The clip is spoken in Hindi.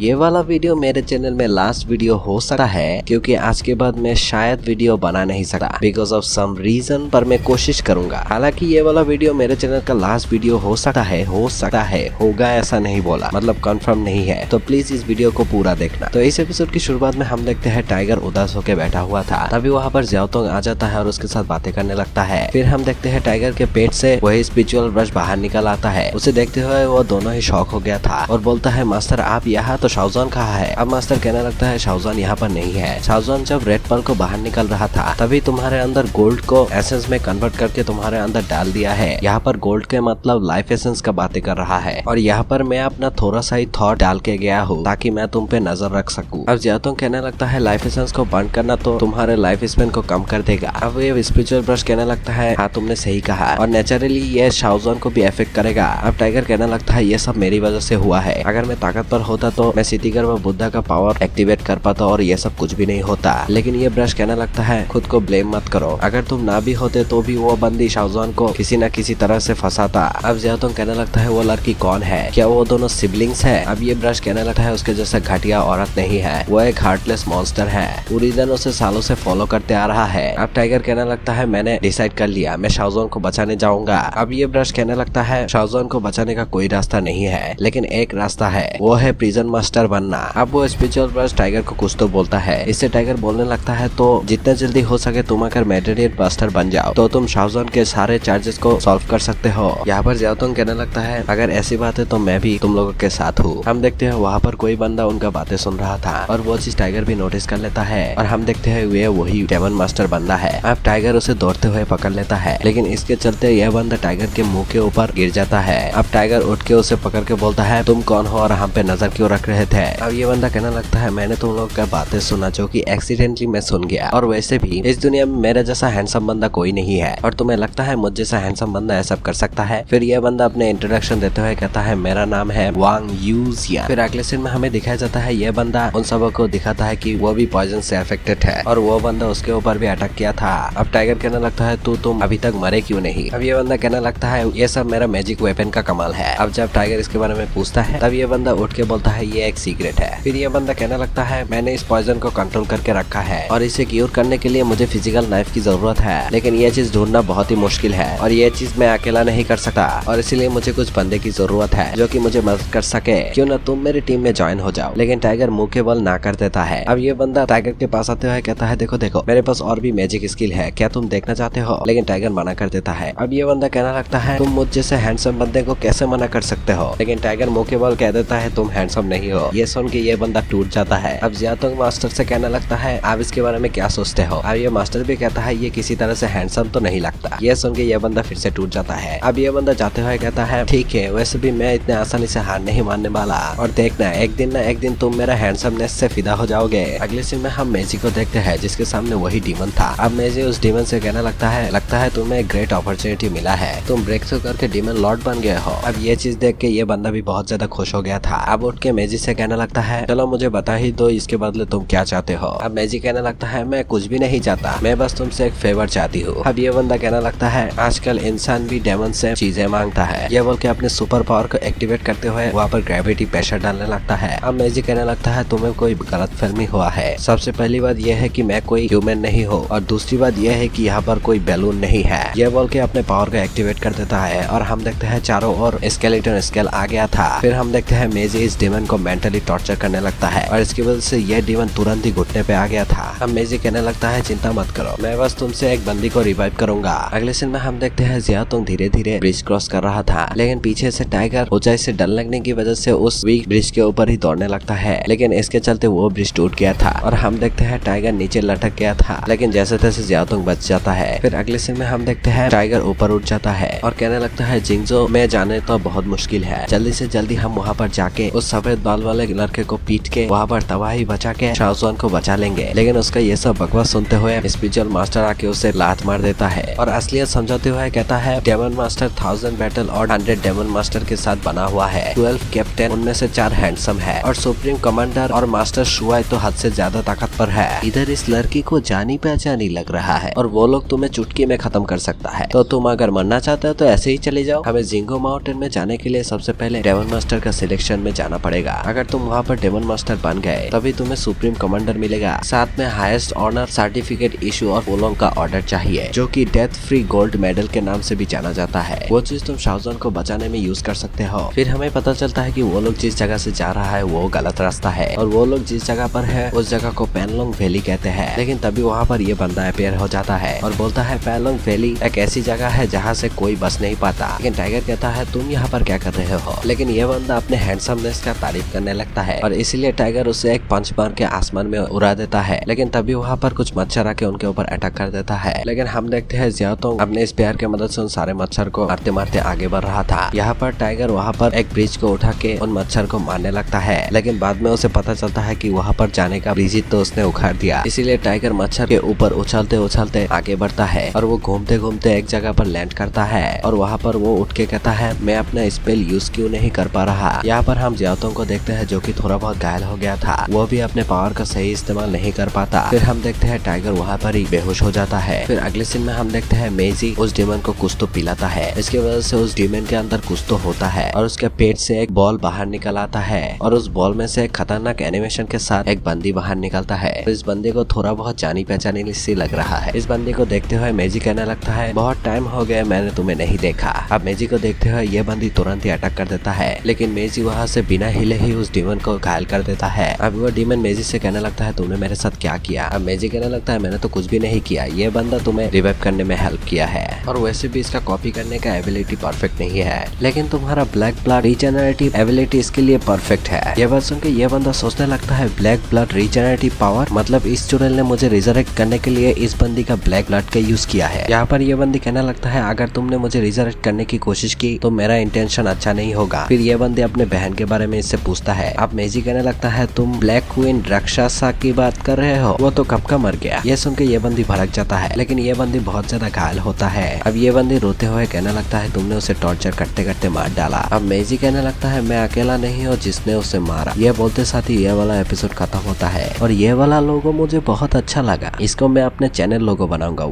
ये वाला वीडियो मेरे चैनल में लास्ट वीडियो हो सकता है, क्योंकि आज के बाद मैं शायद वीडियो बना नहीं सकता बिकॉज ऑफ सम रीजन, पर मैं कोशिश करूंगा। हालांकि ये वाला वीडियो मेरे चैनल का लास्ट वीडियो हो सकता है, होगा ऐसा नहीं बोला, मतलब कंफर्म नहीं है, तो प्लीज इस वीडियो को पूरा देखना। तो इस एपिसोड की शुरुआत में हम देखते हैं टाइगर उदास होकर बैठा हुआ था, तभी वहाँ पर ज्याओतोंग आ जाता है और उसके साथ बातें करने लगता है। फिर हम देखते हैं टाइगर के पेट से वही स्पिरिचुअल ब्रश बाहर निकल आता है। उसे देखते हुए वो दोनों ही शॉक हो गया था और बोलता है, मास्टर आप यहाँ, तो शाओजॉन कहाँ है? अब मास्टर कहने लगता है, शाओजॉन यहाँ पर नहीं है। शाओजॉन जब रेड पर्ल को बाहर निकल रहा था तभी तुम्हारे अंदर गोल्ड को एसेंस में कन्वर्ट करके तुम्हारे अंदर डाल दिया है। यहाँ पर गोल्ड के मतलब लाइफ एसेंस का बातें कर रहा है और यहाँ पर मैं अपना थोड़ा सा ही थॉट डाल के गया हूँ ताकि मैं तुम पे नजर रख सकूँ। अब ज्याओतोंग कहने लगता है, लाइफ एसेंस को बंद करना तो तुम्हारे लाइफ स्पेन को कम कर देगा। अब ये स्पिरिचुअल ब्रश कहने लगता है, हाँ तुमने सही कहा, और नेचुरली ये शाओजॉन को भी इफेक्ट करेगा। अब टाइगर कहने लगता है, ये सब मेरी वजह से हुआ है, अगर मैं ताकतवर होता तो मैं सिटीगर व बुद्धा का पावर एक्टिवेट कर पाता और ये सब कुछ भी नहीं होता। लेकिन ये ब्रश कहने लगता है, खुद को ब्लेम मत करो, अगर तुम ना भी होते तो भी वो बंदी शाओजॉन को किसी न किसी तरह से फंसाता। अब ज्याओतोंग कहने लगता है, वो लड़की कौन है? क्या वो दोनों सिबलिंग्स है? अब ये ब्रश कहने लगता है, उसके जैसा घटिया औरत नहीं है, वो एक हार्टलेस मॉन्स्टर है, पूरी दिन उसे सालों से फॉलो करते आ रहा है। अब टाइगर कहने लगता है, मैंने डिसाइड कर लिया, मैं शाओजॉन को बचाने जाऊंगा। अब ये ब्रश कहने लगता है, शाओजॉन को बचाने का कोई रास्ता नहीं है, लेकिन एक रास्ता है, वो है प्रिजन मास्टर बनना। अब वो स्पिरिचुअल ब्रश टाइगर को कुछ तो बोलता है। इससे टाइगर बोलने लगता है, तो जितना जल्दी हो सके तुम अगर मेडिटेट मास्टर बन जाओ तो तुम शाओजॉन के सारे चार्जेस को सॉल्व कर सकते हो। यहाँ पर ज्याओतोंग कहने लगता है, अगर ऐसी बात है तो मैं भी तुम लोगों के साथ हूँ। हम देखते हैं वहाँ पर कोई बंदा उनका बातें सुन रहा था और वो चीज टाइगर भी नोटिस कर लेता है और हम देखते हैं वे वही डेमन मास्टर बंदा है। अब टाइगर उसे दौड़ते हुए पकड़ लेता है, लेकिन इसके चलते यह बंदा टाइगर के मुंह के ऊपर गिर जाता है। अब टाइगर उठ के उसे पकड़ के बोलता है, तुम कौन हो और हम पे नजर क्यों रख रहे थे? अब ये बंदा कहने लगता है, मैंने तुम लोग का बातें सुना जो कि एक्सीडेंटली मैं सुन गया, और वैसे भी इस दुनिया में मेरे जैसा हैंडसम बंदा कोई नहीं है, और तुम्हें लगता है मुझ जैसा हैंडसम बंदा ऐसा कर सकता है? फिर यह बंदा अपने इंट्रोडक्शन देते हुए कहता है, मेरा नाम है वांग यूजिया। फिर अगले सीन में हमें दिखाया जाता है, यह बंदा उन सबों को दिखाता है कि वो भी पॉइजन से अफेक्टेड है और वो बंदा उसके ऊपर भी अटैक किया था। अब टाइगर कहने लगता है, तुम अभी तक मरे क्यों नहीं? अब ये बंदा कहने लगता है, ये सब मेरा मैजिक वेपन का कमाल है। अब जब टाइगर इसके बारे में पूछता है तब ये बंदा उठ के बोलता है, ये एक सीक्रेट है। फिर ये बंदा कहने लगता है, मैंने इस पॉइजन को कंट्रोल करके रखा है और इसे क्यूर करने के लिए मुझे फिजिकल नाइफ की जरूरत है, लेकिन ये चीज ढूंढना बहुत ही मुश्किल है और ये चीज मैं अकेला नहीं कर सकता, और इसीलिए मुझे कुछ बंदे की जरूरत है जो कि मुझे मदद कर सके। क्यों ना तुम मेरी टीम में ज्वाइन हो जाओ? लेकिन टाइगर मुंह के बल ना कर देता है। अब ये बंदा टाइगर के पास आते हुए कहता है, देखो देखो मेरे पास और भी मैजिक स्किल है, क्या तुम देखना चाहते हो? लेकिन टाइगर मना कर देता है। अब ये बंदा कहना लगता है, तुम मुझ जैसे हैंडसम बंदे को कैसे मना कर सकते हो? लेकिन टाइगर मुंह के बल कह देता है, तुम हैंडसम नहीं हो। ये सुन के ये बंदा टूट जाता है। अब ज्याओतोंग मास्टर से कहने लगता है, आप इसके बारे में क्या सोचते हो? अब ये मास्टर भी कहता है, ये किसी तरह से हैंडसम तो नहीं लगता। ये सुन के ये बंदा फिर से टूट जाता है। अब ये बंदा जाते हुए कहता है, ठीक है, वैसे भी मैं इतने आसानी से हार नहीं मानने वाला, और देखना एक दिन ना एक दिन तुम मेरा हैंडसमनेस से फिदा हो जाओगे। अगले सीन में हम मेजी को देखते हैं जिसके सामने वही डीमन था। अब मेजी उस डीमन से कहने लगता है तुम्हें एक ग्रेट अपॉर्चुनिटी मिला है, तुम ब्रेक थ्रू करके डीमन लॉर्ड बन गए हो। अब ये चीज देख के ये बंदा भी बहुत ज्यादा खुश हो गया था। अब उठ के मेजी से कहने लगता है, चलो मुझे बता ही दो इसके बदले तुम क्या चाहते हो? अब मेजी कहने लगता है, मैं कुछ भी नहीं चाहता, मैं बस तुमसे एक फेवर चाहती हूँ। अब ये बंदा कहने लगता है, आजकल इंसान भी डेमन से चीजें मांगता है। ये बोल के अपने सुपर पावर को एक्टिवेट करते हुए वहाँ पर ग्रेविटी प्रेशर डालने लगता है। अब मेजी कहने लगता है, तुम्हें कोई गलत फहमी हुआ है। सबसे पहली बात यह है कि मैं कोई ह्यूमन नहीं हूँ, और दूसरी बात यह है कि यहाँ पर कोई बैलून नहीं है। ये बोल के अपने पावर को एक्टिवेट कर देता है और हम देखते हैं चारों ओर स्केलेटन स्केल आ गया था। फिर हम देखते हैं मेजी इस डीमन को मेंटली टॉर्चर करने लगता है और इसकी वजह से यह डीमन तुरंत ही घुटने पे आ गया था। अब मेजी कहने लगता है, चिंता मत करो, मैं बस तुमसे एक बंदी को रिवाइव करूंगा। अगले सीन में हम देखते हैं ज्याओतोंग धीरे धीरे ब्रिज क्रॉस कर रहा था, लेकिन पीछे से टाइगर ऊंचाई से डर लगने की वजह से उस वीक ब्रिज के ऊपर ही दौड़ने लगता है, लेकिन इसके चलते वो ब्रिज टूट गया था और हम देखते हैं टाइगर नीचे लटक गया था, लेकिन जैसे तैसे ज्याओतोंग बच जाता है। फिर अगले सीन में हम देखते हैं टाइगर ऊपर उठ जाता है और कहने लगता है, जिंगजो में जाने तो बहुत मुश्किल है, जल्दी से जल्दी हम वहाँ पर जाके उस सफेद बाल वाले लड़के को पीट के वहाँ पर तबाही बचा के शाओजॉन को बचा लेंगे। लेकिन उसका ये सब बकवास सुनते हुए स्पिरिचुअल मास्टर आके उसे लात मार देता है और असलियत समझाते हुए कहता है, डेमन मास्टर 1000 बैटल और 100 डेमन मास्टर के साथ बना हुआ है, 12 कैप्टन, उनमें से 4 हैंडसम है और सुप्रीम कमांडर और मास्टर शुआई तो हद से ज्यादा ताकतवर है। इधर इस लड़की को जानी पहचानी लग रहा है और वो लोग तुम्हें चुटकी में खत्म कर सकता है, तो तुम अगर मरना चाहते हो तो ऐसे ही चले जाओ। हमें जिंगो माउंटेन में जाने के लिए सबसे पहले डेमन मास्टर का सिलेक्शन में जाना पड़ेगा। अगर तुम वहाँ पर डेमन मास्टर बन गए तभी तुम्हें सुप्रीम कमांडर मिलेगा, साथ में हाईएस्ट ऑनर सर्टिफिकेट इशू और वोलोंग का ऑर्डर चाहिए जो कि डेथ फ्री गोल्ड मेडल के नाम से भी जाना जाता है। वो चीज तुम शाओजन को बचाने में यूज कर सकते हो। फिर हमें पता चलता है कि वो लोग जिस जगह से जा रहा है वो गलत रास्ता है और वो लोग जिस जगह पर है उस जगह को पैनलोंग वैली कहते हैं। लेकिन तभी वहाँ पर ये बंदा अपेयर हो जाता है और बोलता है पैनलोंग वैली एक ऐसी जगह है जहाँ से कोई बच नहीं पाता। लेकिन टाइगर कहता है तुम यहाँ पर क्या कर रहे हो। लेकिन ये बंदा अपने हैंडसमनेस का तारीफ करने लगता है और इसीलिए टाइगर उसे एक पंच मार के आसमान में उड़ा देता है। लेकिन तभी वहाँ पर कुछ मच्छर आके उनके ऊपर अटैक कर देता है। लेकिन हम देखते हैं जियाओतोंग अपने स्पेयर के मदद से उन सारे मच्छर को मारते मारते आगे बढ़ रहा था। यहाँ पर टाइगर वहाँ पर एक ब्रिज को उठा के उन मच्छर को मारने लगता है। लेकिन बाद में उसे पता चलता है कि वहाँ पर जाने का ब्रिज तो उसने उखाड़ दिया। इसीलिए टाइगर मच्छर के ऊपर उछलते उछलते आगे बढ़ता है और वो घूमते घूमते एक जगह पर लैंड करता है और वहाँ पर वो उठ के कहता है मैं अपना स्पेल यूज क्यों नहीं कर पा रहा। यहाँ पर हम जियाओतोंग को देखते हैं जो कि थोड़ा बहुत घायल हो गया था, वो भी अपने पावर का सही इस्तेमाल नहीं कर पाता। फिर हम देखते हैं टाइगर वहाँ पर ही बेहोश हो जाता है। फिर अगले सीन में हम देखते हैं मेजी उस डीमन को कुछ तो पिलाता है। इसकी वजह से उस डीमन के अंदर कुछ तो होता है और उसके पेट से एक बॉल बाहर निकल आता है और उस बॉल में से एक खतरनाक एनिमेशन के साथ एक बंदी बाहर निकलता है। इस बंदे को थोड़ा बहुत जानी पहचानी सी लग रहा है। इस बंदी को देखते हुए मेजी कहने लगता है बहुत टाइम हो गया मैंने तुम्हें नहीं देखा। अब मेजी को देखते हुए ये बंदी तुरंत ही अटैक कर देता है। लेकिन मेजी वहाँ से बिना हिले ही उस डीमन को घायल कर देता है। अब वो डीमन मेजी से कहने लगता है तुमने मेरे साथ क्या किया। अब मेजी कहने लगता है मैंने तो कुछ भी नहीं किया, ये बंदा तुम्हें रिवाइव करने में हेल्प किया है और वैसे भी इसका कॉपी करने का एबिलिटी परफेक्ट नहीं है, लेकिन तुम्हारा ब्लैक ब्लड रीजनरेटिव एबिलिटी इसके लिए परफेक्ट है। ये बात सुन के ये बंदा सोचने लगता है ब्लैक ब्लड रीजनरेटिव पावर, मतलब इस चुड़ैल ने मुझे रिजरेक्ट करने के लिए इस बंदी का ब्लैक ब्लड का यूज किया है। यहाँ पर ये बंदी कहने लगता है अगर तुमने मुझे रिजरेक्ट करने की कोशिश की तो मेरा इंटेंशन अच्छा नहीं होगा। फिर ये बंदी अपने बहन के बारे में इससे पूछता है। अब मेजी कहने लगता है तुम ब्लैक क्वीन राक्षसा की बात कर रहे हो, वो तो कब का मर गया। ये सुन के ये बंदी भड़क जाता है, लेकिन ये बंदी बहुत ज्यादा घायल होता है। अब ये बंदी रोते हुए कहने लगता है तुमने उसे टॉर्चर करते करते मार डाला। अब मेजी कहने लगता है मैं अकेला नहीं हूँ जिसने उसे मारा। ये बोलते साथ ही ये वाला एपिसोड खत्म होता है और ये वाला लोगो मुझे बहुत अच्छा लगा, इसको मैं अपने चैनल लोगो बनाऊंगा।